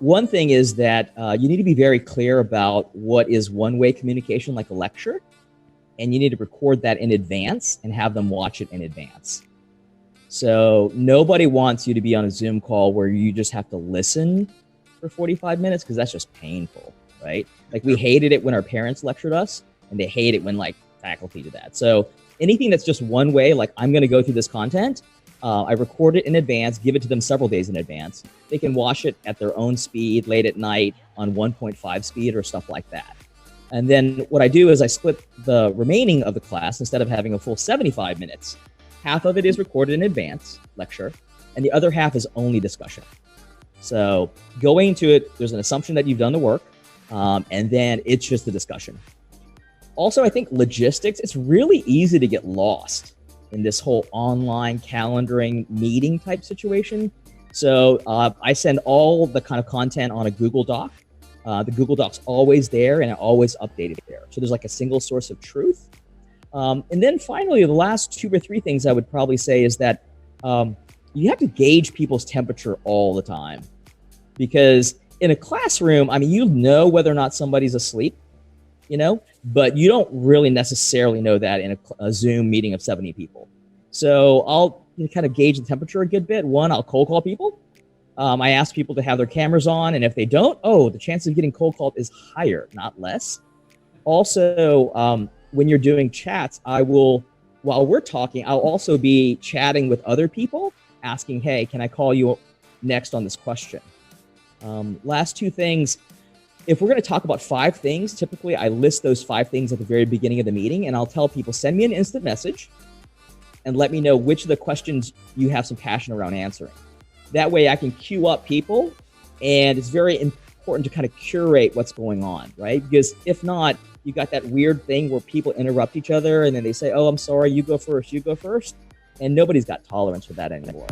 one thing is that you need to be very clear about what is one-way communication, like a lecture, and you need to record that in advance and have them watch it in advance. So nobody wants you to be on a Zoom call where you just have to listen for 45 minutes, because that's just painful, right? Like, we hated it when our parents lectured us, and they hate it when like faculty do that. So anything that's just one way, like, I'm going to go through this content, I record it in advance, give it to them several days in advance. They can watch it at their own speed late at night on 1.5 speed or stuff like that. And then what I do is I split the remaining of the class. Instead of having a full 75 minutes, half of it is recorded in advance, lecture, and the other half is only discussion. So going into it, there's an assumption that you've done the work, and then it's just the discussion. Also, I think logistics, it's really easy to get lost in this whole online calendaring meeting type situation. So I send all the kind of content on a Google Doc. The Google Doc's always there, and I always update it there. So there's like a single source of truth. And then finally, the last 2 or 3 things I would probably say is that you have to gauge people's temperature all the time. Because in a classroom, I mean, you know whether or not somebody's asleep, you know, but you don't really necessarily know that in a Zoom meeting of 70 people. So I'll kind of gauge the temperature a good bit. One, I'll cold call people. I ask people to have their cameras on, and if they don't, the chance of getting cold called is higher, not less. Also, when you're doing chats, while we're talking, I'll also be chatting with other people, asking, hey, can I call you next on this question? Last 2 things, if we're going to talk about 5 things, typically I list those 5 things at the very beginning of the meeting, and I'll tell people, send me an instant message and let me know which of the questions you have some passion around answering. That way I can queue up people, and it's very important to kind of curate what's going on, right? Because if not, you got that weird thing where people interrupt each other and then they say, oh, I'm sorry, you go first, and nobody's got tolerance for that anymore.